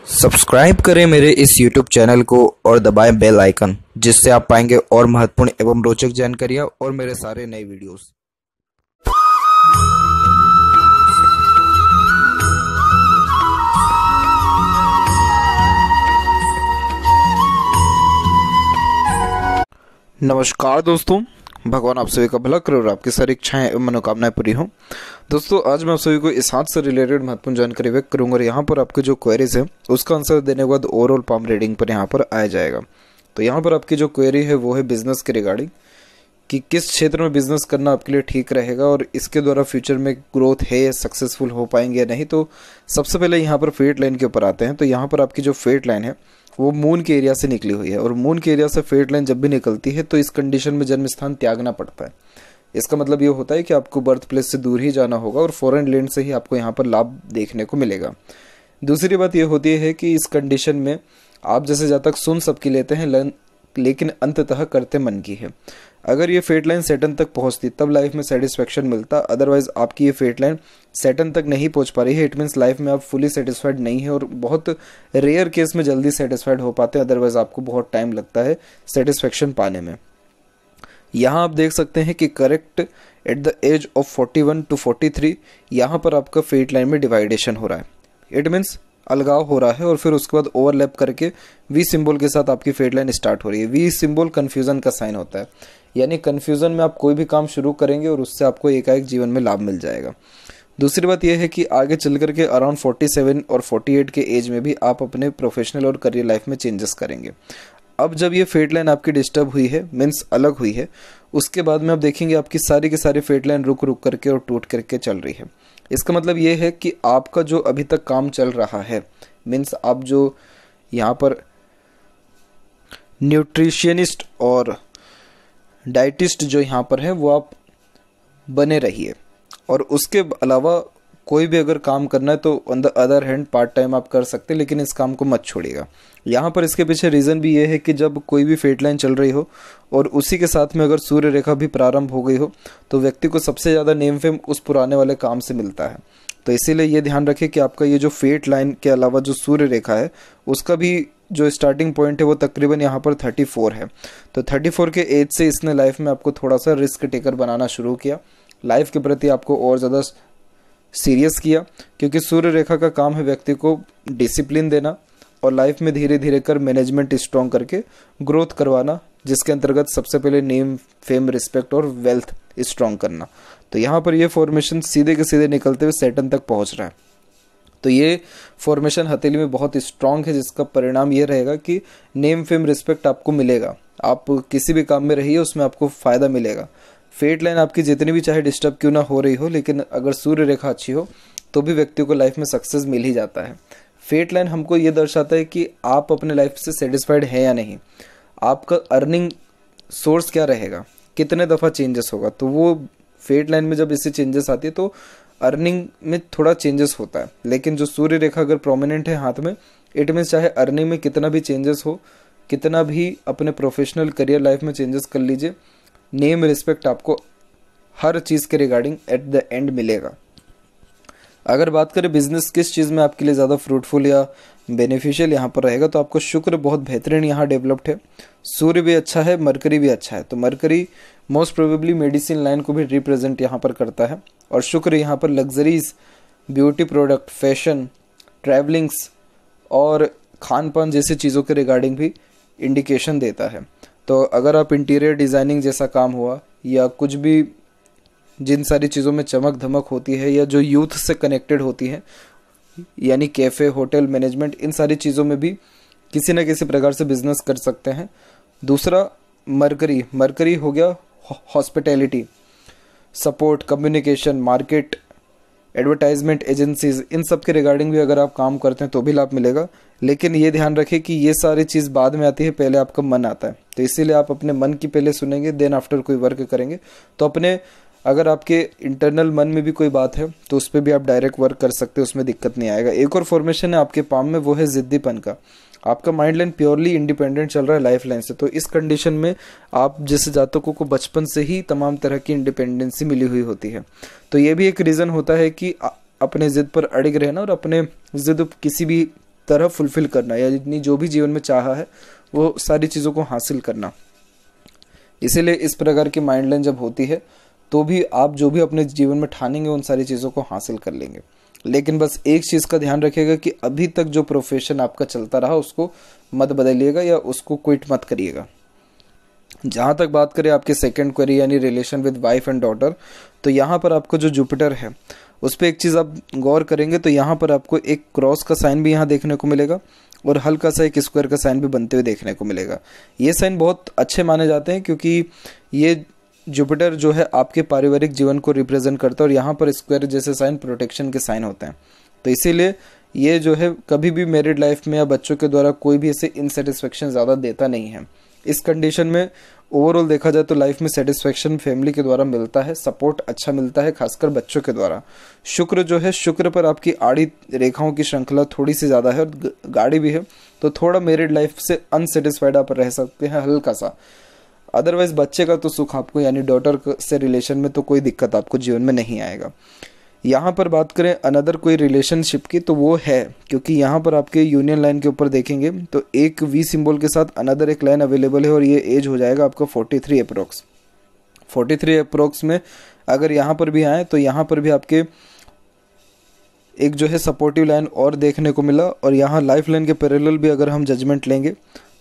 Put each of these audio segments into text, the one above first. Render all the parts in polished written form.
Subscribe करें मेरे इस YouTube चैनल को और दबाएं बेल आइकन, जिससे आप पाएंगे और महत्वपूर्ण एवं रोचक जानकारियां और मेरे सारे नए वीडियोस। नमस्कार दोस्तों, भगवान आप सभी का भला करे और आपकी सारी इच्छाएं एवं मनोकामनाएं पूरी हों। दोस्तों, आज मैं आप सभी को इस हाथ से रिलेटेड महत्वपूर्ण जानकारी व्यक्त करूंगा और यहाँ पर आपके जो क्वेरीज है उसका आंसर देने के बाद ओवरऑल पाम रीडिंग पर यहाँ पर आया जाएगा। तो यहाँ पर आपकी जो क्वेरी है वो है बिजनेस के रिगार्डिंग कि किस क्षेत्र में बिजनेस करना आपके लिए ठीक रहेगा और इसके द्वारा फ्यूचर में ग्रोथ है, सक्सेसफुल हो पाएंगे या नहीं। तो सबसे पहले यहाँ पर फेट लाइन के ऊपर आते हैं। तो यहाँ पर आपकी जो फेट लाइन है वो मून के एरिया से निकली हुई है और मून के एरिया से फेट लाइन जब भी निकलती है तो इस कंडीशन में जन्म स्थान त्यागना पड़ता है। इसका मतलब ये होता है कि आपको बर्थ प्लेस से दूर ही जाना होगा और फॉरेन लैंड से ही आपको यहाँ पर लाभ देखने को मिलेगा। दूसरी बात ये होती है कि इस कंडीशन में आप जैसे जब तक सुन सबकी लेते हैं लेकिन अंततः करते मन की है। अगर ये फेट लाइन सैटर्न तक पहुंचती तब लाइफ में सेटिस्फेक्शन मिलता, अदरवाइज आपकी ये फेट लाइन सैटर्न तक नहीं पहुंच पा रही है। इट मीन्स लाइफ में आप फुली सेटिस्फाइड नहीं है और बहुत रेयर केस में जल्दी सेटिस्फाइड हो पाते हैं, अदरवाइज आपको बहुत टाइम लगता है सेटिस्फेक्शन पाने में। यहाँ आप देख सकते हैं कि correct at the age of 41 to 43 यहाँ पर आपका फेट लाइन में डिवाइडेशन हो रहा है। इट मीन्स अलगाव हो रहा है और फिर उसके बाद ओवरलैप करके वी सिंबल के साथ आपकी फेट लाइन स्टार्ट हो रही है। वी सिंबल कंफ्यूजन का साइन होता है, यानी कंफ्यूजन में आप कोई भी काम शुरू करेंगे और उससे आपको एकाएक जीवन में लाभ मिल जाएगा। दूसरी बात यह है कि आगे चल करके अराउंड 47 और 48 के एज में भी आप अपने प्रोफेशनल और करियर लाइफ में चेंजेस करेंगे। अब जब ये फेट लाइन आपकी डिस्टर्ब हुई है, मीन्स अलग हुई है, उसके बाद में आप देखेंगे आपकी सारी की सारी फेट लाइन रुक रुक करके और टूट करके चल रही है। इसका मतलब ये है कि आपका जो अभी तक काम चल रहा है, मीन्स आप जो यहाँ पर न्यूट्रिशनिस्ट और डाइटिस्ट जो यहाँ पर है वो आप बने रहिए और उसके अलावा कोई भी अगर काम करना है तो on the other hand part time आप कर सकते हैं, लेकिन इस काम को मत छोड़िएगा। यहाँ पर इसके पीछे रीज़न भी ये है कि जब कोई भी फेट लाइन चल रही हो और उसी के साथ में अगर सूर्य रेखा भी प्रारंभ हो गई हो तो व्यक्ति को सबसे ज़्यादा नेम फेम उस पुराने वाले काम से मिलता है। तो इसीलिए ये ध्यान रखें कि आपका ये जो फेट लाइन के अलावा जो सूर्य रेखा है उसका भी जो स्टार्टिंग पॉइंट है वो तकरीबन यहाँ पर 34 है। तो 34 के एज से इसने लाइफ में आपको थोड़ा सा रिस्क टेकर बनाना शुरू किया, लाइफ के प्रति आपको और ज़्यादा सीरियस किया, क्योंकि सूर्य रेखा का काम है व्यक्ति को डिसिप्लिन देना और लाइफ में धीरे धीरे कर मैनेजमेंट स्ट्रॉन्ग करके ग्रोथ करवाना, जिसके अंतर्गत सबसे पहले नेम फेम रिस्पेक्ट और वेल्थ स्ट्रॉन्ग करना। तो यहाँ पर ये फॉर्मेशन सीधे के सीधे निकलते हुए सैटर्न तक पहुँच रहा है। तो ये फॉर्मेशन हथेली में बहुत स्ट्रॉन्ग है, जिसका परिणाम ये रहेगा कि नेम फेम रिस्पेक्ट आपको मिलेगा। आप किसी भी काम में रहिए उसमें आपको फ़ायदा मिलेगा। फेट लाइन आपकी जितनी भी चाहे डिस्टर्ब क्यों ना हो रही हो, लेकिन अगर सूर्य रेखा अच्छी हो तो भी व्यक्ति को लाइफ में सक्सेस मिल ही जाता है। फेट लाइन हमको ये दर्शाता है कि आप अपने लाइफ से सेटिस्फाइड हैं या नहीं, आपका अर्निंग सोर्स क्या रहेगा, कितने दफ़ा चेंजेस होगा। तो वो फेट लाइन में जब इससे चेंजेस आती है तो अर्निंग में थोड़ा चेंजेस होता है, लेकिन जो सूर्य रेखा अगर प्रोमिनेंट है हाथ में, इट मीन्स चाहे अर्निंग में कितना भी चेंजेस हो, कितना भी अपने प्रोफेशनल करियर लाइफ में चेंजेस कर लीजिए, नेम रिस्पेक्ट आपको हर चीज़ के रिगार्डिंग एट द एंड मिलेगा। अगर बात करें बिजनेस किस चीज़ में आपके लिए ज़्यादा फ्रूटफुल या बेनिफिशियल यहाँ पर रहेगा, तो आपको शुक्र बहुत बेहतरीन यहाँ डेवलप्ड है, सूर्य भी अच्छा है, मरकरी भी अच्छा है। तो mercury most probably medicine line को भी रिप्रेजेंट यहाँ पर करता है और शुक्र यहाँ पर luxuries, beauty product, fashion, travellings और खान पान जैसी चीज़ों के रिगार्डिंग भी इंडिकेशन देता है। तो अगर आप इंटीरियर डिज़ाइनिंग जैसा काम हुआ या कुछ भी जिन सारी चीज़ों में चमक धमक होती है या जो यूथ से कनेक्टेड होती है, यानी कैफ़े, होटल मैनेजमेंट, इन सारी चीज़ों में भी किसी न किसी प्रकार से बिजनेस कर सकते हैं। दूसरा मरकरी हो गया hospitality, support, communication, market, advertisement agencies, इन सब के रिगार्डिंग भी अगर आप काम करते हैं तो भी लाभ मिलेगा। लेकिन ये ध्यान रखें कि ये सारी चीज़ बाद में आती है, पहले आपका मन आता है। तो इसीलिए आप अपने मन की पहले सुनेंगे, देन आफ्टर कोई वर्क करेंगे। तो अपने अगर आपके इंटरनल मन में भी कोई बात है तो उस पर भी आप डायरेक्ट वर्क कर सकते हैं, उसमें दिक्कत नहीं आएगा। एक और फॉर्मेशन है आपके पाम में, वो है जिद्दीपन का। आपका माइंड लाइन प्योरली इंडिपेंडेंट चल रहा है लाइफ लाइन से। तो इस कंडीशन में आप जैसे जातकों को बचपन से ही तमाम तरह की इंडिपेंडेंसी मिली हुई होती है। तो ये भी एक रीज़न होता है कि अपने ज़िद पर अड़िग रहना और अपने ज़िद किसी भी तरह फुलफिल करना, या जितनी जो भी जीवन में चाहा है वो सारी चीज़ों को हासिल करना। इसीलिए इस प्रकार की माइंड लाइन जब होती है तो भी आप जो भी अपने जीवन में ठानेंगे उन सारी चीज़ों को हासिल कर लेंगे। लेकिन बस एक चीज़ का ध्यान रखिएगा कि अभी तक जो प्रोफेशन आपका चलता रहा उसको मत बदलिएगा या उसको क्विट मत करिएगा। जहाँ तक बात करें आपके सेकंड क्वेरी यानी relation with wife and daughter, तो यहाँ पर आपको जो जुपिटर है उस पर एक चीज़ आप गौर करेंगे तो यहाँ पर आपको एक क्रॉस का साइन भी यहाँ देखने को मिलेगा और हल्का सा एक स्क्वायर का साइन भी बनते हुए देखने को मिलेगा। ये साइन बहुत अच्छे माने जाते हैं क्योंकि ये जुपिटर जो है आपके पारिवारिक जीवन को रिप्रेजेंट करता है और यहाँ पर स्क्वायर जैसे साइन प्रोटेक्शन के साइन होते हैं। तो इसीलिए ये जो है कभी भी मैरिड लाइफ में या बच्चों के द्वारा कोई भी ऐसे इनसेटिस्फेक्शन ज़्यादा देता नहीं है। इस कंडीशन में ओवरऑल देखा जाए तो लाइफ में सेटिस्फेक्शन फैमिली के द्वारा मिलता है, सपोर्ट अच्छा मिलता है, खासकर बच्चों के द्वारा। शुक्र जो है, शुक्र पर आपकी आड़ी रेखाओं की श्रृंखला थोड़ी सी ज़्यादा है और गाड़ी भी है, तो थोड़ा मैरिड लाइफ से अनसेटिस्फाइड आप रह सकते हैं हल्का सा। अदरवाइज बच्चे का तो सुख आपको यानी डॉटर से रिलेशन में तो कोई दिक्कत आपको जीवन में नहीं आएगा। यहाँ पर बात करें अनदर कोई रिलेशनशिप की तो वो है, क्योंकि यहाँ पर आपके यूनियन लाइन के ऊपर देखेंगे तो एक वी सिंबल के साथ अनदर एक लाइन अवेलेबल है और ये एज हो जाएगा आपका 43 अप्रोक्स। 43 अप्रोक्स में अगर यहाँ पर भी आए तो यहाँ पर भी आपके एक जो है सपोर्टिव लाइन और देखने को मिला और यहाँ लाइफ लाइन के पैरेलल भी अगर हम जजमेंट लेंगे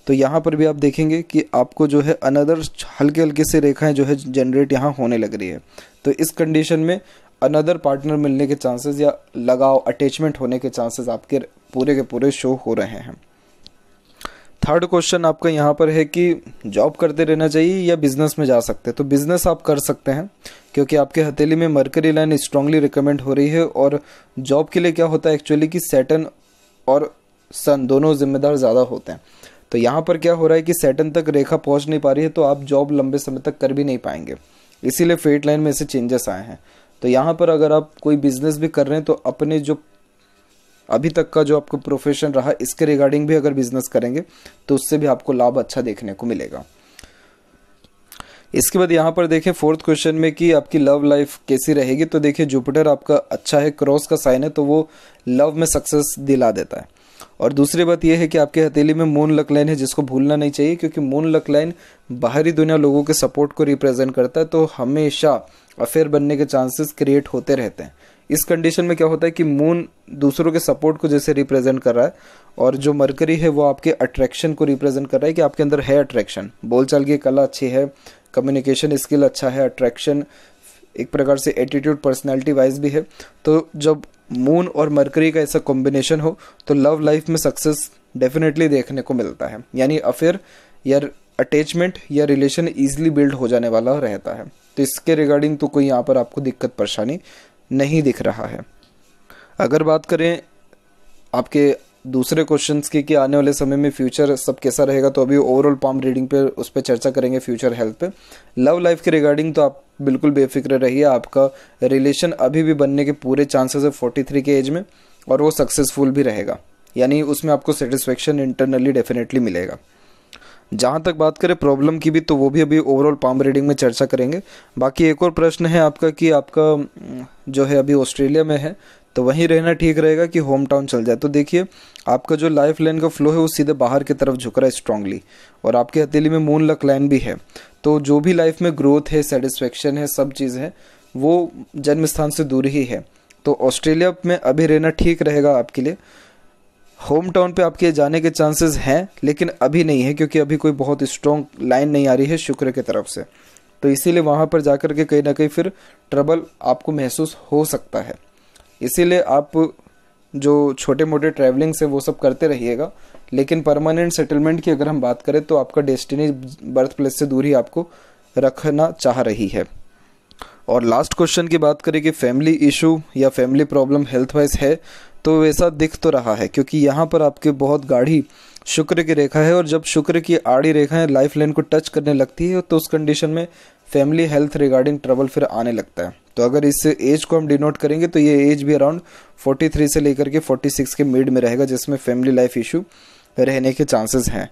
तो यहाँ पर भी आप देखेंगे कि आपको जो है अनदर हल्के हल्के से रेखाएं जो है जनरेट यहाँ होने लग रही है। तो इस कंडीशन में अनदर पार्टनर मिलने के चांसेस या लगाव अटैचमेंट होने के चांसेस आपके के पूरे शो हो रहे हैं। थर्ड क्वेश्चन आपका यहाँ पर है कि जॉब करते रहना चाहिए या बिजनेस में जा सकते हैं। तो बिजनेस आप कर सकते हैं क्योंकि आपके हथेली में मरकरी लाइन स्ट्रांगली रिकमेंड हो रही है। और जॉब के लिए क्या होता है एक्चुअली कि सैटर्न और सन दोनों जिम्मेदार ज़्यादा होते हैं। तो यहाँ पर क्या हो रहा है कि सैटर्न तक रेखा पहुँच नहीं पा रही है तो आप जॉब लंबे समय तक कर भी नहीं पाएंगे, इसीलिए फेट लाइन में ऐसे चेंजेस आए हैं। तो यहाँ पर अगर आप कोई बिजनेस भी कर रहे हैं तो अपने जो अभी तक का जो आपका प्रोफेशन रहा इसके रिगार्डिंग भी अगर बिजनेस करेंगे तो उससे भी आपको लाभ अच्छा देखने को मिलेगा। इसके बाद यहाँ पर देखें फोर्थ क्वेश्चन में कि आपकी लव लाइफ कैसी रहेगी। तो देखिए जुपिटर आपका अच्छा है, क्रॉस का साइन है तो वो लव में सक्सेस दिला देता है। और दूसरी बात यह है कि आपके हथेली में मून लक लाइन है जिसको भूलना नहीं चाहिए क्योंकि मून लक लाइन बाहरी दुनिया लोगों के सपोर्ट को रिप्रेजेंट करता है, तो हमेशा अफेयर बनने के चांसेस क्रिएट होते रहते हैं। इस कंडीशन में क्या होता है कि मून दूसरों के सपोर्ट को जैसे रिप्रेजेंट कर रहा है और जो मरकरी है वो आपके अट्रैक्शन को रिप्रेजेंट कर रहा है कि आपके अंदर है अट्रैक्शन, बोलचाल की कला अच्छी है, कम्युनिकेशन स्किल अच्छा है, अट्रैक्शन एक प्रकार से एटीट्यूड पर्सनैलिटी वाइज भी है। तो जब मून और मरकरी का ऐसा कॉम्बिनेशन हो तो लव लाइफ में सक्सेस डेफिनेटली देखने को मिलता है, यानी अफेयर या अटैचमेंट या रिलेशन ईजिली बिल्ड हो जाने वाला रहता है। तो इसके रिगार्डिंग तो कोई यहाँ पर आपको दिक्कत परेशानी नहीं दिख रहा है। अगर बात करें आपके दूसरे क्वेश्चंस की कि आने वाले समय में फ्यूचर सब कैसा रहेगा, तो अभी ओवरऑल पाम रीडिंग पे उस पर चर्चा करेंगे, फ्यूचर हेल्थ पे। लव लाइफ के रिगार्डिंग तो आप बिल्कुल बेफिक्र रहिए, आपका रिलेशन अभी भी बनने के पूरे चांसेस है 43 के एज में और वो सक्सेसफुल भी रहेगा, यानी उसमें आपको सेटिस्फेक्शन इंटरनली डेफिनेटली मिलेगा। जहाँ तक बात करें प्रॉब्लम की भी तो वो भी अभी ओवरऑल पाम रीडिंग में चर्चा करेंगे। बाकी एक और प्रश्न है आपका कि आपका जो है अभी ऑस्ट्रेलिया में है तो वहीं रहना ठीक रहेगा कि होम टाउन चल जाए। तो देखिए आपका जो लाइफ लाइन का फ्लो है वो सीधे बाहर की तरफ झुक रहा है स्ट्रांगली और आपके हथेली में मून लक लाइन भी है। तो जो भी लाइफ में ग्रोथ है, सेटिस्फेक्शन है, सब चीज़ है वो जन्म स्थान से दूर ही है। तो ऑस्ट्रेलिया में अभी रहना ठीक रहेगा आपके लिए। होम टाउन पे आपके जाने के चांसेस हैं लेकिन अभी नहीं है क्योंकि अभी कोई बहुत स्ट्रॉन्ग लाइन नहीं आ रही है शुक्र की तरफ से, तो इसीलिए वहाँ पर जाकर के कहीं ना कहीं फिर ट्रबल आपको महसूस हो सकता है। इसीलिए आप जो छोटे मोटे ट्रैवलिंग से वो सब करते रहिएगा, लेकिन परमानेंट सेटलमेंट की अगर हम बात करें तो आपका डेस्टिनी बर्थ प्लेस से दूर ही आपको रखना चाह रही है। और लास्ट क्वेश्चन की बात करें कि फैमिली इशू या फैमिली प्रॉब्लम हेल्थ वाइज है तो वैसा दिख तो रहा है क्योंकि यहाँ पर आपके बहुत गाढ़ी शुक्र की रेखा है और जब शुक्र की आड़ी रेखाएं लाइफ लाइन को टच करने लगती है तो उस कंडीशन में फैमिली हेल्थ रिगार्डिंग ट्रबल फिर आने लगता है। तो अगर इस एज को हम डिनोट करेंगे तो ये एज भी अराउंड 43 से लेकर के 46 के मिड में रहेगा जिसमें फैमिली लाइफ इशू रहने के चांसेस हैं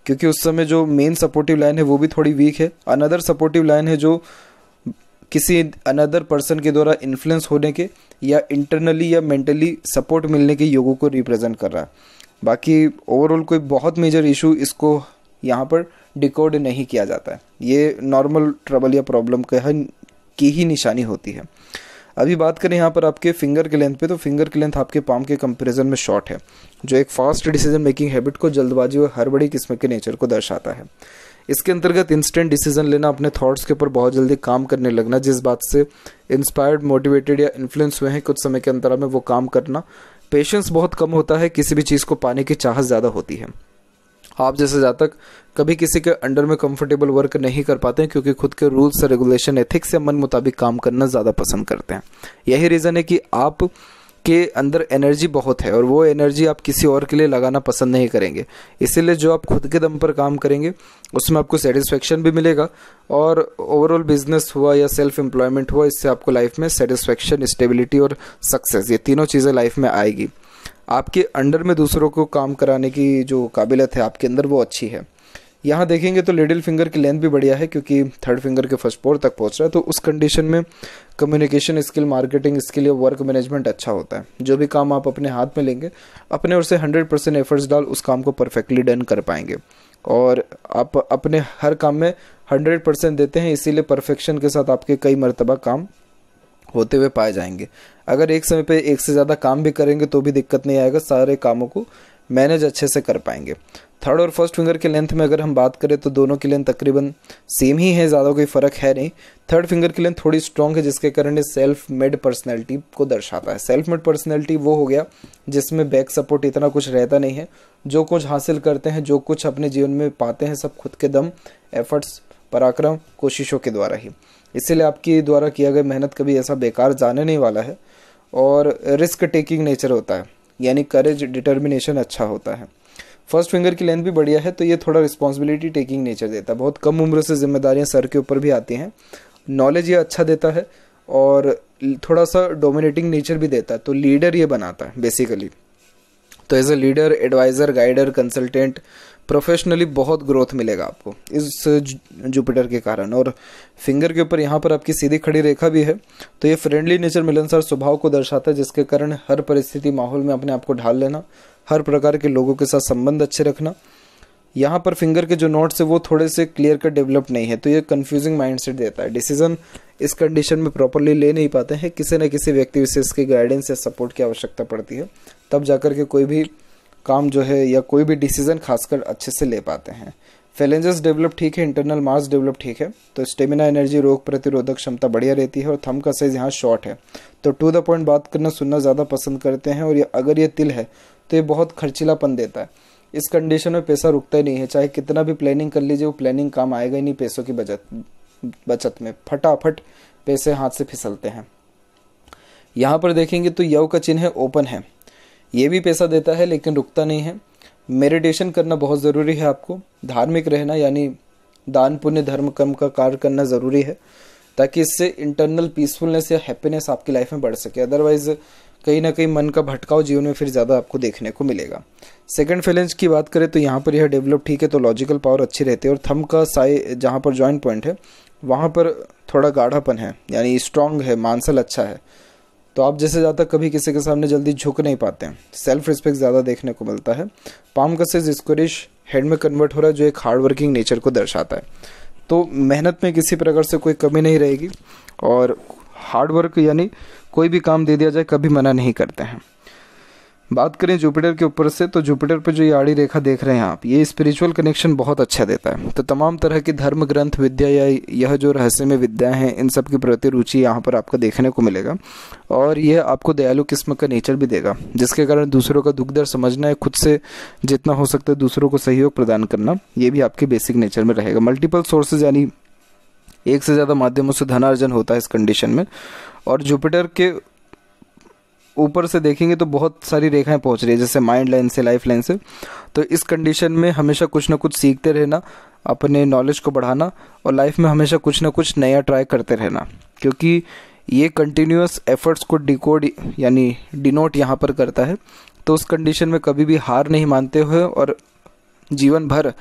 क्योंकि उस समय जो मेन सपोर्टिव लाइन है वो भी थोड़ी वीक है। अनदर सपोर्टिव लाइन है जो किसी अनदर पर्सन के द्वारा इन्फ्लुएंस होने के या इंटरनली या मेंटली सपोर्ट मिलने के योगों को रिप्रेजेंट कर रहा है। बाकी ओवरऑल कोई बहुत मेजर इशू इसको यहाँ पर डिकोड नहीं किया जाता है। ये नॉर्मल ट्रबल या प्रॉब्लम की ही निशानी होती है। अभी बात करें यहाँ पर आपके फिंगर के लेंथ पे, तो फिंगर की लेंथ आपके पाम के कंपैरिजन में शॉर्ट है, जो एक फास्ट डिसीजन मेकिंग हैबिट को, जल्दबाजी और हड़बड़ी किस्म के नेचर को दर्शाता है। इसके अंतर्गत इंस्टेंट डिसीजन लेना, अपने थॉट्स के ऊपर बहुत जल्दी काम करने लगना, जिस बात से इंस्पायर्ड, मोटिवेटेड या इन्फ्लुएंस हुए हैं कुछ समय के अंतराल में वो काम करना। पेशेंस बहुत कम होता है, किसी भी चीज़ को पाने की चाहत ज़्यादा होती है। आप जैसे जहाँ तक कभी किसी के अंडर में कंफर्टेबल वर्क नहीं कर पाते हैं, क्योंकि खुद के रूल्स, रेगुलेशन, एथिक्स या मन मुताबिक काम करना ज़्यादा पसंद करते हैं। यही रीज़न है कि आप के अंदर एनर्जी बहुत है और वो एनर्जी आप किसी और के लिए लगाना पसंद नहीं करेंगे। इसीलिए जो आप खुद के दम पर काम करेंगे उसमें आपको सेटिस्फेक्शन भी मिलेगा, और ओवरऑल बिजनेस हुआ या सेल्फ एम्प्लॉयमेंट हुआ, इससे आपको लाइफ में सेटिस्फेक्शन, स्टेबिलिटी और सक्सेस, ये तीनों चीज़ें लाइफ में आएगी। आपके अंडर में दूसरों को काम कराने की जो काबिलियत है आपके अंदर, वो अच्छी है। यहाँ देखेंगे तो लिटिल फिंगर की लेंथ भी बढ़िया है, क्योंकि थर्ड फिंगर के फर्स्ट पोर तक पहुँच रहा है, तो उस कंडीशन में कम्युनिकेशन स्किल, मार्केटिंग स्किल या वर्क मैनेजमेंट अच्छा होता है। जो भी काम आप अपने हाथ में लेंगे, अपने ओर से 100% एफर्ट्स डाल उस काम को परफेक्टली डन कर पाएंगे, और आप अपने हर काम में 100% देते हैं, इसीलिए परफेक्शन के साथ आपके कई मर्तबा काम होते हुए पाए जाएंगे। अगर एक समय पे एक से ज़्यादा काम भी करेंगे तो भी दिक्कत नहीं आएगा, सारे कामों को मैनेज अच्छे से कर पाएंगे। थर्ड और फर्स्ट फिंगर के लेंथ में अगर हम बात करें तो दोनों की लेंथ तकरीबन सेम ही है, ज़्यादा कोई फ़र्क है नहीं। थर्ड फिंगर की लेंथ थोड़ी स्ट्रॉन्ग है, जिसके कारण ये सेल्फ मेड पर्सनैलिटी को दर्शाता है। सेल्फ मेड पर्सनैलिटी वो हो गया जिसमें बैक सपोर्ट इतना कुछ रहता नहीं है, जो कुछ हासिल करते हैं, जो कुछ अपने जीवन में पाते हैं, सब खुद के दम, एफर्ट्स, पराक्रम, कोशिशों के द्वारा ही। इसीलिए आपकी द्वारा किया गया मेहनत कभी ऐसा बेकार जाने नहीं वाला है, और रिस्क टेकिंग नेचर होता है, यानी करेज, डिटर्मिनेशन अच्छा होता है। फर्स्ट फिंगर की लेंथ भी बढ़िया है, तो ये थोड़ा रिस्पॉन्सिबिलिटी टेकिंग नेचर देता है। बहुत कम उम्र से जिम्मेदारियां सर के ऊपर भी आती हैं। नॉलेज ये अच्छा देता है, और थोड़ा सा डोमिनेटिंग नेचर भी देता है, तो लीडर ये बनाता है बेसिकली। तो as a leader, adviser, guider, consultant, professionally बहुत ग्रोथ मिलेगा आपको इस जुपिटर के कारण। और फिंगर के ऊपर यहाँ पर आपकी सीधी खड़ी रेखा भी है, तो ये फ्रेंडली नेचर, मिलनसार स्वभाव को दर्शाता है, जिसके कारण हर परिस्थिति, माहौल में अपने आप को ढाल लेना, हर प्रकार के लोगों के साथ संबंध अच्छे रखना। यहाँ पर फिंगर के जो नोट्स है वो थोड़े से क्लियर कट डेवलप नहीं है, तो ये कंफ्यूजिंग माइंडसेट देता है। डिसीजन इस कंडीशन में प्रॉपरली ले नहीं पाते हैं, किसी न किसी व्यक्ति विशेष के गाइडेंस या सपोर्ट की आवश्यकता पड़ती है, तब जाकर के कोई भी काम जो है या कोई भी डिसीजन खासकर अच्छे से ले पाते हैं। फेलेंजेस डेवलप ठीक है, इंटरनल मास डेवलप ठीक है, तो स्टेमिना, एनर्जी, रोग प्रतिरोधक क्षमता बढ़िया रहती है, और थंब का साइज यहाँ शॉर्ट है, तो टू द पॉइंट बात करना, सुनना ज़्यादा पसंद करते हैं। और अगर ये तिल है तो ये बहुत खर्चीलापन देता है। इस कंडीशन में पैसा रुकता ही नहीं है, चाहे कितना भी प्लानिंग कर लीजिए, वो प्लानिंग काम आएगा ही नहीं। पैसों की बचत में फटाफट पैसे हाथ से फिसलते हैं। यहाँ पर देखेंगे तो यव का चिन्ह है, ओपन है, ये भी पैसा देता है लेकिन रुकता नहीं है। मेडिटेशन करना बहुत ज़रूरी है आपको, धार्मिक रहना यानी दान पुण्य धर्म कर्म का कार्य करना ज़रूरी है, ताकि इससे इंटरनल पीसफुलनेस या हैप्पीनेस आपकी लाइफ में बढ़ सके। अदरवाइज कहीं ना कहीं मन का भटकाव जीवन में फिर ज़्यादा आपको देखने को मिलेगा। सेकंड फेलेंज की बात करें तो यहाँ पर यह डेवलप ठीक है, तो लॉजिकल पावर अच्छी रहती है, और थंब का साई जहाँ पर जॉइंट पॉइंट है वहाँ पर थोड़ा गाढ़ापन है, यानी स्ट्रॉन्ग है, मानसल अच्छा है, तो आप जैसे ज़्यादा कभी किसी के सामने जल्दी झुक नहीं पाते हैं। सेल्फ रिस्पेक्ट ज़्यादा देखने को मिलता है। पाम का साइज स्क्वायरिश हेड में कन्वर्ट हो रहा है, जो एक हार्ड वर्किंग नेचर को दर्शाता है, तो मेहनत में किसी प्रकार से कोई कमी नहीं रहेगी, और हार्ड वर्क यानी कोई भी काम दे दिया जाए कभी मना नहीं करते हैं। बात करें जुपिटर के ऊपर से, तो जुपिटर पे जो ये आड़ी रेखा देख रहे हैं आप, ये स्पिरिचुअल कनेक्शन बहुत अच्छा देता है, तो तमाम तरह की धर्म ग्रंथ, विद्या या यह जो रहस्यमय विद्या हैं, इन सब की प्रति रुचि यहाँ पर आपको देखने को मिलेगा, और यह आपको दयालु किस्म का नेचर भी देगा, जिसके कारण दूसरों का दुख दर्द समझना है, खुद से जितना हो सकता है दूसरों को सहयोग प्रदान करना, ये भी आपके बेसिक नेचर में रहेगा। मल्टीपल सोर्सेज यानी एक से ज़्यादा माध्यमों से धनार्जन होता है इस कंडीशन में। और जुपिटर के ऊपर से देखेंगे तो बहुत सारी रेखाएं पहुंच रही है, जैसे माइंड लाइन से, लाइफ लाइन से, तो इस कंडीशन में हमेशा कुछ ना कुछ सीखते रहना, अपने नॉलेज को बढ़ाना, और लाइफ में हमेशा कुछ ना कुछ नया ट्राई करते रहना, क्योंकि ये कंटिन्यूअस एफर्ट्स को डिकोड यानी डिनोट यहाँ पर करता है। तो उस कंडीशन में कभी भी हार नहीं मानते हुए और जीवन भर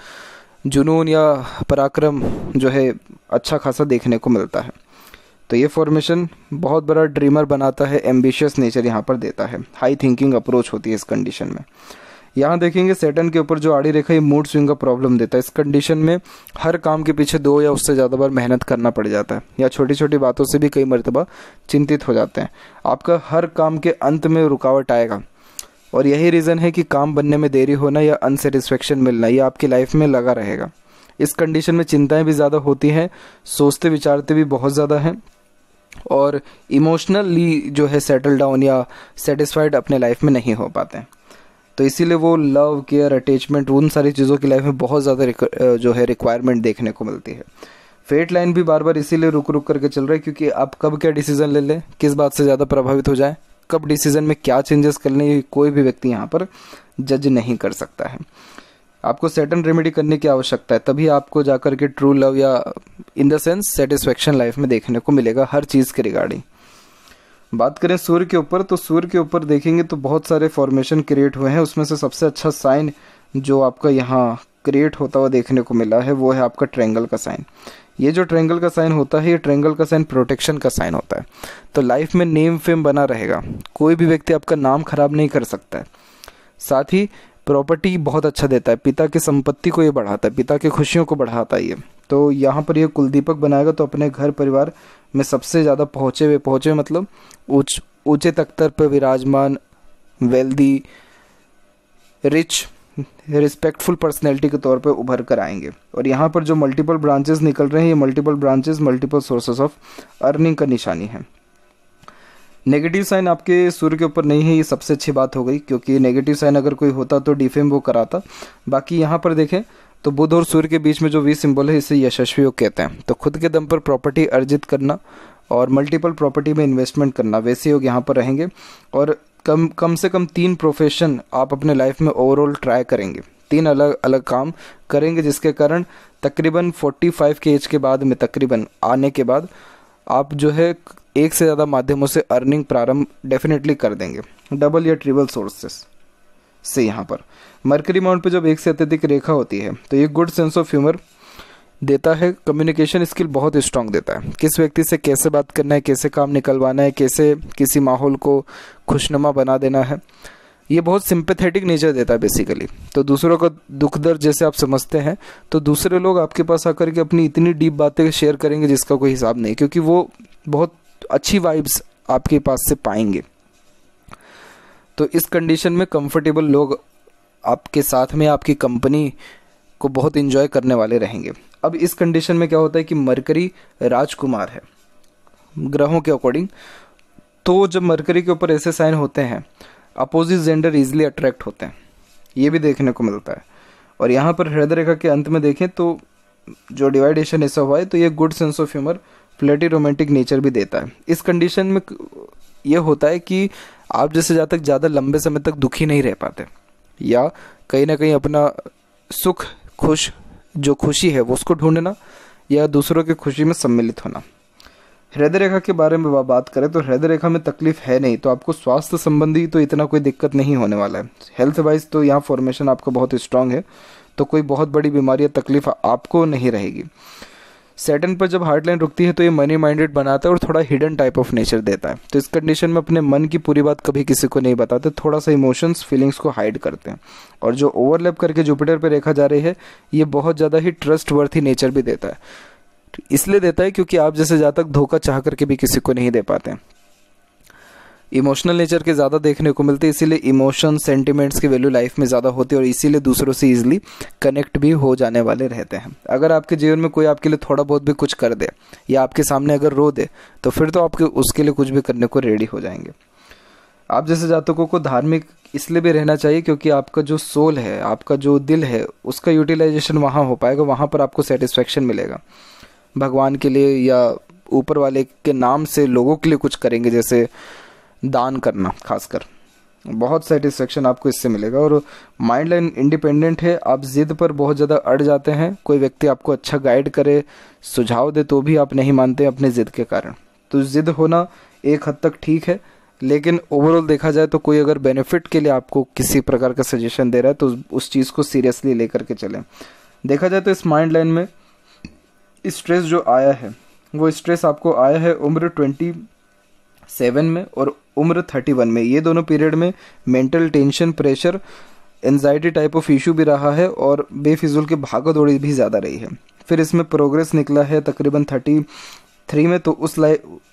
जुनून या पराक्रम जो है अच्छा खासा देखने को मिलता है। तो ये फॉर्मेशन बहुत बड़ा ड्रीमर बनाता है, एम्बिशियस नेचर यहाँ पर देता है, हाई थिंकिंग अप्रोच होती है इस कंडीशन में। यहाँ देखेंगे सैटर्न के ऊपर जो आड़ी रेखा, ये मूड स्विंग का प्रॉब्लम देता है। इस कंडीशन में हर काम के पीछे 2 या उससे ज़्यादा बार मेहनत करना पड़ जाता है, या छोटी छोटी बातों से भी कई मर्तबा चिंतित हो जाते हैं। आपका हर काम के अंत में रुकावट आएगा, और यही रीज़न है कि काम बनने में देरी होना या अनसेटिस्फेक्शन मिलना, ये आपकी लाइफ में लगा रहेगा। इस कंडीशन में चिंताएं भी ज़्यादा होती हैं, सोचते विचारते भी बहुत ज़्यादा हैं, और इमोशनली जो है सेटल डाउन या सेटिस्फाइड अपने लाइफ में नहीं हो पाते हैं। तो इसीलिए वो लव, केयर, अटैचमेंट, उन सारी चीज़ों की लाइफ में बहुत ज़्यादा जो है रिक्वायरमेंट देखने को मिलती है। फेट लाइन भी बार बार इसीलिए रुक रुक करके चल रहा है, क्योंकि आप कब क्या डिसीजन ले लें, किस बात से ज़्यादा प्रभावित हो जाए, कब डिसीजन में क्या चेंजेस करने, ये कोई भी व्यक्ति यहाँ पर जज नहीं कर सकता है। आपको सैटर्न रेमेडी करने की आवश्यकता है, तभी आपको जाकर के ट्रू लव या in the sense satisfaction life में देखने को मिलेगा हर चीज़ के रिगार्डिंग। बात करें सूर्य के ऊपर, तो सूर्य के ऊपर देखेंगे तो बहुत सारे फॉर्मेशन क्रिएट हुए हैं। उसमें से सबसे अच्छा साइन जो आपका यहाँ क्रिएट होता हुआ देखने को मिला है वो है आपका ट्रायंगल का साइन। ये जो ट्रायंगल का साइन होता है, ये ट्रायंगल का साइन प्रोटेक्शन का साइन होता है। तो लाइफ में नेम फेम बना रहेगा, कोई भी व्यक्ति आपका नाम खराब नहीं कर सकता है। साथ ही प्रॉपर्टी बहुत अच्छा देता है, पिता की संपत्ति को ये बढ़ाता है, पिता की खुशियों को बढ़ाता है ये। तो यहाँ पर ये कुलदीपक बनाएगा तो अपने घर परिवार में सबसे ज़्यादा पहुँचे हुए मतलब ऊंचे तख्तर पर विराजमान, वेल्दी, रिच, रिस्पेक्टफुल पर्सनैलिटी के तौर पे उभर कर आएंगे। और यहाँ पर जो मल्टीपल ब्रांचेस निकल रहे हैं, ये multiple branches multiple sources of earning का निशानी है। नेगेटिव साइन आपके सूर्य के ऊपर नहीं है, ये सबसे अच्छी बात हो गई, क्योंकि नेगेटिव साइन अगर कोई होता तो डिफेम वो कराता। बाकी यहाँ पर देखें तो बुध और सूर्य के बीच में जो वी सिंबल है, इसे यशस्वी योग कहते हैं। तो खुद के दम पर प्रॉपर्टी अर्जित करना और मल्टीपल प्रॉपर्टी में इन्वेस्टमेंट करना, वैसे योग यहाँ पर रहेंगे। और कम से कम 3 प्रोफेशन आप अपने लाइफ में ओवरऑल ट्राई करेंगे, 3 अलग अलग काम करेंगे, जिसके कारण तकरीबन 45 के एज के बाद में तकरीबन आने के बाद आप जो है एक से ज़्यादा माध्यमों से अर्निंग प्रारंभ डेफिनेटली कर देंगे, डबल या ट्रिपल सोर्सेस से। यहाँ पर मरकरी माउंट पे जब 1 से अत्यधिक रेखा होती है तो ये गुड सेंस ऑफ ह्यूमर देता है, कम्युनिकेशन स्किल बहुत स्ट्रांग देता है, किस व्यक्ति से कैसे बात करना है, कैसे काम निकलवाना है, कैसे किसी माहौल को खुशनुमा बना देना है, ये बहुत सिंपैथेटिक नेचर देता है बेसिकली। तो दूसरों का दुख दर्द जैसे आप समझते हैं, तो दूसरे लोग आपके पास आकर के अपनी इतनी डीप बातें शेयर करेंगे जिसका कोई हिसाब नहीं, क्योंकि वो बहुत अच्छी वाइब्स आपके पास से पाएंगे। तो इस कंडीशन में कंफर्टेबल लोग आपके साथ में आपकी कंपनी को बहुत एंजॉय करने वाले रहेंगे। अब इस कंडीशन में क्या होता है कि मरकरी राजकुमार है ग्रहों के अकॉर्डिंग, तो जब मरकरी के ऊपर ऐसे साइन होते हैं अपोजिट जेंडर इजीली अट्रैक्ट होते हैं, ये भी देखने को मिलता है। और यहाँ पर हृदय रेखा के अंत में देखें तो जो डिवाइडेशन ऐसा हुआ है, तो ये good sense of humour, flirty, romantic nature भी देता है। इस कंडीशन में ये होता है कि आप जैसे जहाँ तक ज़्यादा लंबे समय तक दुखी नहीं रह पाते, या कहीं ना कहीं अपना सुख जो खुशी है वो उसको ढूंढना, या दूसरों की खुशी में सम्मिलित होना। हृदय रेखा के बारे में बात करें तो हृदय रेखा में तकलीफ है नहीं, तो आपको स्वास्थ्य संबंधी तो इतना कोई दिक्कत नहीं होने वाला है। हेल्थ वाइज तो यहाँ फॉर्मेशन आपका बहुत स्ट्रांग है, तो कोई बहुत बड़ी बीमारी या तकलीफ आपको नहीं रहेगी। सैटर्न पर जब हार्ट लाइन रुकती है तो ये मनी माइंडेड बनाता है और थोड़ा हिडन टाइप ऑफ नेचर देता है। तो इस कंडीशन में अपने मन की पूरी बात कभी किसी को नहीं बताते, थोड़ा सा इमोशंस फीलिंग्स को हाइड करते हैं। और जो ओवरलैप करके जुपिटर पे रेखा जा रही है, ये बहुत ज़्यादा ही ट्रस्ट वर्थी नेचर भी देता है। इसलिए देता है क्योंकि आप जैसे ज़्यादा तक धोखा चाह करके भी किसी को नहीं दे पाते। इमोशनल नेचर के ज़्यादा देखने को मिलते हैं, इसीलिए इमोशन सेंटिमेंट्स की वैल्यू लाइफ में ज़्यादा होती है, और इसीलिए दूसरों से ईजिली कनेक्ट भी हो जाने वाले रहते हैं। अगर आपके जीवन में कोई आपके लिए थोड़ा बहुत भी कुछ कर दे या आपके सामने अगर रो दे, तो फिर तो आपके उसके लिए कुछ भी करने को रेडी हो जाएंगे। आप जैसे जातकों को धार्मिक इसलिए भी रहना चाहिए क्योंकि आपका जो सोल है, आपका जो दिल है, उसका यूटिलाइजेशन वहाँ हो पाएगा, वहाँ पर आपको सेटिस्फेक्शन मिलेगा। भगवान के लिए या ऊपर वाले के नाम से लोगों के लिए कुछ करेंगे, जैसे दान करना, खासकर बहुत सेटिस्फेक्शन आपको इससे मिलेगा। और माइंड लाइन इंडिपेंडेंट है, आप जिद पर बहुत ज़्यादा अड़ जाते हैं, कोई व्यक्ति आपको अच्छा गाइड करे, सुझाव दे, तो भी आप नहीं मानते अपने जिद के कारण। तो जिद होना एक हद तक ठीक है, लेकिन ओवरऑल देखा जाए तो कोई अगर बेनिफिट के लिए आपको किसी प्रकार का सजेशन दे रहा है तो उस चीज़ को सीरियसली लेकर के चलें। देखा जाए तो इस माइंड लाइन में स्ट्रेस जो आया है, वो स्ट्रेस आपको आया है उम्र 27 में और उम्र 31 में। ये दोनों पीरियड में mental tension, pressure anxiety type of issue भी रहा है और बेफिजूल की भागा दौड़ी भी ज़्यादा रही है। फिर इसमें प्रोग्रेस निकला है तकरीबन 33 में, तो उस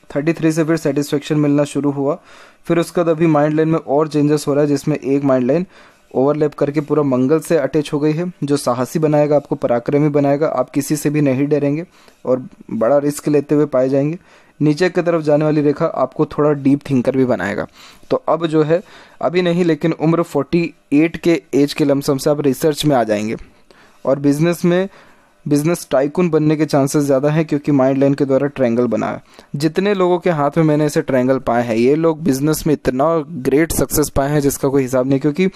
33 से फिर सेटिस्फेक्शन मिलना शुरू हुआ। फिर उसके बाद अभी माइंड लाइन में और चेंजेस हो रहा है, जिसमें एक माइंड लाइन ओवरलैप करके पूरा मंगल से अटैच हो गई है, जो साहसी बनाएगा, आपको पराक्रमी बनाएगा, आप किसी से भी नहीं डरेंगे और बड़ा रिस्क लेते हुए पाए जाएंगे। नीचे की तरफ जाने वाली रेखा आपको थोड़ा डीप थिंकर भी बनाएगा। तो अब जो है, अभी नहीं लेकिन उम्र 48 के एज के लमसम से आप रिसर्च में आ जाएंगे और बिजनेस टाइकून बनने के चांसेस ज़्यादा हैं, क्योंकि माइंड लाइन के द्वारा ट्रायंगल बना है। जितने लोगों के हाथ में मैंने ऐसे ट्रायंगल पाए हैं, ये लोग बिजनेस में इतना ग्रेट सक्सेस पाए हैं जिसका कोई हिसाब नहीं, क्योंकि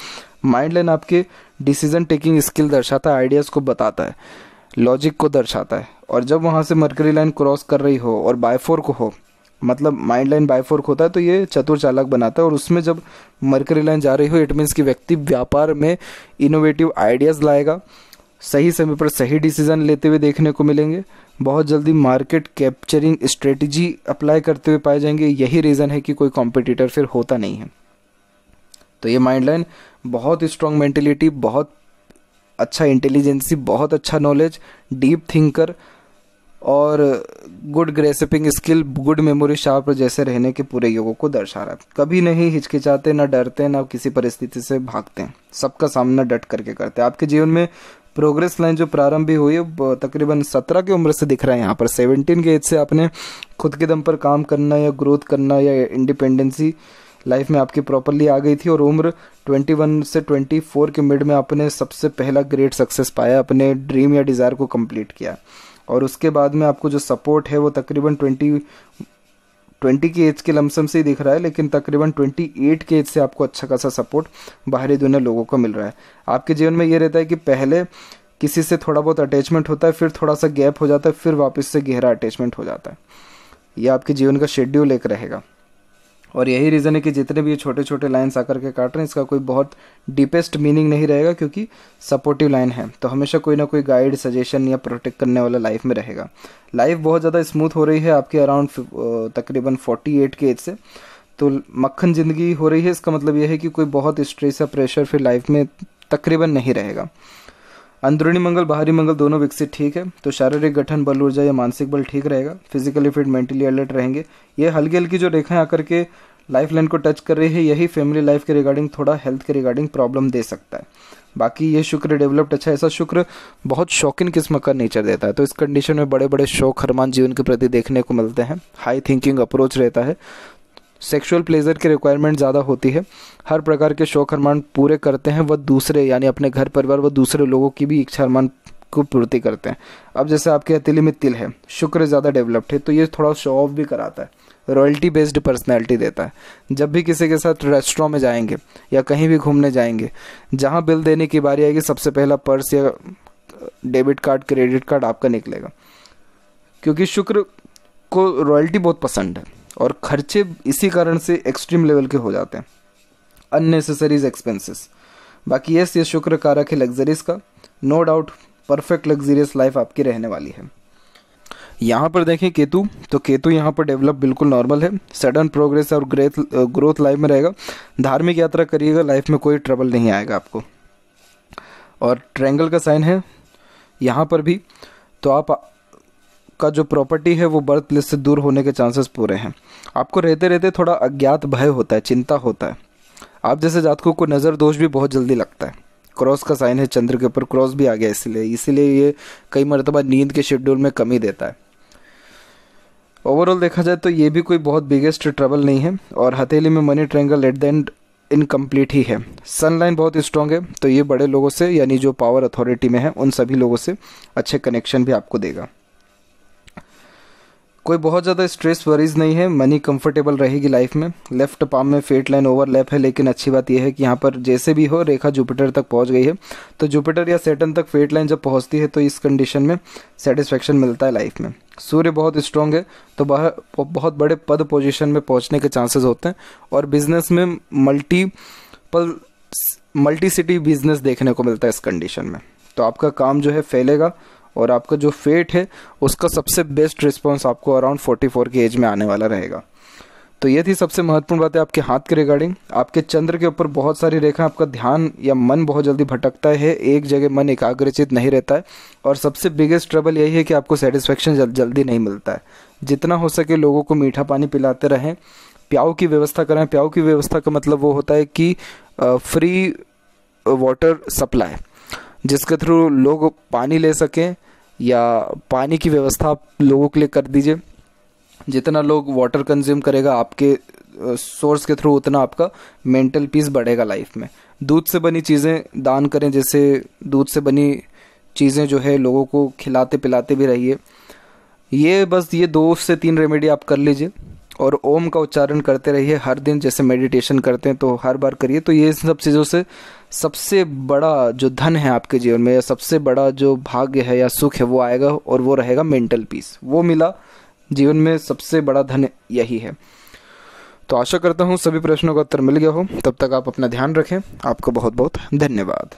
माइंड लाइन आपके डिसीजन टेकिंग स्किल दर्शाता है, आइडियाज़ को बताता है, लॉजिक को दर्शाता है। और जब वहाँ से मरकरी लाइन क्रॉस कर रही हो और बायफोर्क हो, मतलब माइंड लाइन बायफोर्क होता है तो ये चतुर चालाक बनाता है, और उसमें जब मरकरी लाइन जा रही हो, इट मीन्स कि व्यक्ति व्यापार में इनोवेटिव आइडियाज़ लाएगा, सही समय पर सही डिसीजन लेते हुए देखने को मिलेंगे, बहुत जल्दी मार्केट कैप्चरिंग स्ट्रेटजी अप्लाई करते हुए पाए जाएंगे। यही रीज़न है कि कोई कॉम्पिटिटर फिर होता नहीं है। तो ये माइंड लाइन बहुत स्ट्रॉन्ग मेंटेलिटी, बहुत अच्छा इंटेलिजेंसी, बहुत अच्छा नॉलेज, डीप थिंकर और good grasping skill, good memory sharp जैसे रहने के पूरे योगों को दर्शा रहा है। कभी नहीं हिचकिचाते, ना डरते, ना किसी परिस्थिति से भागते हैं, सबका सामना डट करके करते हैं। आपके जीवन में प्रोग्रेस लाइन जो प्रारंभ भी हुई है तकरीबन 17 की उम्र से दिख रहा है यहाँ पर। 17 के एज से आपने खुद के दम पर काम करना या ग्रोथ करना या इंडिपेंडेंसी लाइफ में आपकी प्रॉपरली आ गई थी, और उम्र 21 से 24 के मिड में आपने सबसे पहला ग्रेट सक्सेस पाया, अपने ड्रीम या डिज़ायर को कंप्लीट किया। और उसके बाद में आपको जो सपोर्ट है वो तकरीबन 20 की एज के लमसम से ही दिख रहा है, लेकिन तकरीबन 28 के एज से आपको अच्छा खासा सपोर्ट बाहरी दुनिया लोगों को मिल रहा है। आपके जीवन में ये रहता है कि पहले किसी से थोड़ा बहुत अटैचमेंट होता है, फिर थोड़ा सा गैप हो जाता है, फिर वापस से गहरा अटैचमेंट हो जाता है। ये आपके जीवन का शेड्यूल एक रहेगा, और यही रीज़न है कि जितने भी ये छोटे छोटे लाइन्स आकर के काट रहे हैं, इसका कोई बहुत डीपेस्ट मीनिंग नहीं रहेगा, क्योंकि सपोर्टिव लाइन है। तो हमेशा कोई ना कोई गाइड, सजेशन या प्रोटेक्ट करने वाला लाइफ में रहेगा। लाइफ बहुत ज़्यादा स्मूथ हो रही है आपके अराउंड तकरीबन 48 के एज से, तो मक्खन ज़िंदगी हो रही है। इसका मतलब यह है कि कोई बहुत स्ट्रेस या प्रेशर फिर लाइफ में तकरीबन नहीं रहेगा। अंदरूनी मंगल, बाहरी मंगल दोनों विकसित ठीक है, तो शारीरिक गठन, बल, ऊर्जा या मानसिक बल ठीक रहेगा। फिजिकली फिट, मेंटली अलर्ट रहेंगे। ये हल्की हल्की जो रेखाएं आकर के लाइफ लाइन को टच कर रही है, यही फैमिली लाइफ के रिगार्डिंग, थोड़ा हेल्थ के रिगार्डिंग प्रॉब्लम दे सकता है। बाकी ये शुक्र डेवलप्ड अच्छा, ऐसा शुक्र बहुत शौकीन किस्म का नेचर देता है, तो इस कंडीशन में बड़े बड़े शौक हरमान जीवन के प्रति देखने को मिलते हैं। हाई थिंकिंग अप्रोच रहता है, सेक्सुअल प्लेजर की रिक्वायरमेंट ज़्यादा होती है, हर प्रकार के शौक अरमान पूरे करते हैं। वह दूसरे यानी अपने घर परिवार व दूसरे लोगों की भी इच्छा अरमान को पूर्ति करते हैं। अब जैसे आपके हथेली में तिल है, शुक्र ज़्यादा डेवलप्ड है, तो ये थोड़ा शो ऑफ भी कराता है, रॉयल्टी बेस्ड पर्सनैलिटी देता है। जब भी किसी के साथ रेस्टोरेंट में जाएंगे या कहीं भी घूमने जाएंगे, जहाँ बिल देने की बारी आएगी, सबसे पहला पर्स या डेबिट कार्ड, क्रेडिट कार्ड आपका निकलेगा, क्योंकि शुक्र को रॉयल्टी बहुत पसंद है और खर्चे इसी कारण से एक्सट्रीम लेवल के हो जाते हैं, अननेसेसरीज एक्सपेंसेस। बाकी ये शुक्र कारक है लग्जरीज का, no doubt perfect luxurious life आपकी रहने वाली है। यहाँ पर देखें केतु, तो केतु यहाँ पर डेवलप बिल्कुल नॉर्मल है, सडन प्रोग्रेस और ग्रोथ लाइफ में रहेगा। धार्मिक यात्रा करिएगा, लाइफ में कोई ट्रबल नहीं आएगा आपको। और ट्रायंगल का साइन है यहाँ पर भी, तो आप का जो प्रॉपर्टी है वो बर्थ प्लेस से दूर होने के चांसेस पूरे हैं। आपको रहते रहते थोड़ा अज्ञात भय होता है, चिंता होता है। आप जैसे जातकों को नज़र दोष भी बहुत जल्दी लगता है। क्रॉस का साइन है, चंद्र के ऊपर क्रॉस भी आ गया, इसीलिए ये कई मरतबा नींद के शेड्यूल में कमी देता है। ओवरऑल देखा जाए तो ये भी कोई बहुत बिगेस्ट ट्रबल नहीं है। और हथेली में money triangle at the end incomplete ही है। सन लाइन बहुत स्ट्रॉन्ग है, तो ये बड़े लोगों से यानी जो पावर अथॉरिटी में है उन सभी लोगों से अच्छे कनेक्शन भी आपको देगा। कोई बहुत ज़्यादा स्ट्रेस वरीज नहीं है, मनी कंफर्टेबल रहेगी लाइफ में। लेफ्ट पाम में फेट लाइन ओवरलैप है, लेकिन अच्छी बात यह है कि यहाँ पर जैसे भी हो रेखा जुपिटर तक पहुँच गई है, तो जुपिटर या सैटर्न तक फेट लाइन जब पहुँचती है तो इस कंडीशन में सेटिस्फेक्शन मिलता है लाइफ में। सूर्य बहुत स्ट्रॉन्ग है, तो बहुत बड़े पद पोजीशन में पहुँचने के चांसेस होते हैं। और बिजनेस में मल्टी सिटी बिजनेस देखने को मिलता है इस कंडीशन में, तो आपका काम जो है फैलेगा और आपका जो फेट है उसका सबसे बेस्ट रिस्पॉन्स आपको अराउंड 44 की एज में आने वाला रहेगा। तो ये थी सबसे महत्वपूर्ण बात है आपके हाथ के रिगार्डिंग। आपके चंद्र के ऊपर बहुत सारी रेखा, आपका ध्यान या मन बहुत जल्दी भटकता है, एक जगह मन एकाग्रचित नहीं रहता है, और सबसे बिगेस्ट ट्रबल यही है कि आपको सेटिस्फेक्शन जल्दी नहीं मिलता है। जितना हो सके लोगों को मीठा पानी पिलाते रहें, प्याऊ की व्यवस्था करें। प्याऊ की व्यवस्था का मतलब वो होता है कि फ्री वाटर सप्लाई, जिसके थ्रू लोग पानी ले सकें, या पानी की व्यवस्था आप लोगों के लिए कर दीजिए। जितना लोग वाटर कंज्यूम करेगा आपके सोर्स के थ्रू, उतना आपका मेंटल पीस बढ़ेगा लाइफ में। दूध से बनी चीज़ें दान करें, जैसे दूध से बनी चीज़ें जो है लोगों को खिलाते पिलाते भी रहिए। ये बस ये 2 से 3 रेमेडी आप कर लीजिए, और ओम का उच्चारण करते रहिए हर दिन, जैसे मेडिटेशन करते हैं तो हर बार करिए। तो ये सब चीज़ों से सबसे बड़ा जो धन है आपके जीवन में, या सबसे बड़ा जो भाग्य है या सुख है वो आएगा, और वो रहेगा मेंटल पीस। वो मिला जीवन में सबसे बड़ा धन यही है। तो आशा करता हूँ सभी प्रश्नों का उत्तर मिल गया हो। तब तक आप अपना ध्यान रखें। आपका बहुत बहुत धन्यवाद।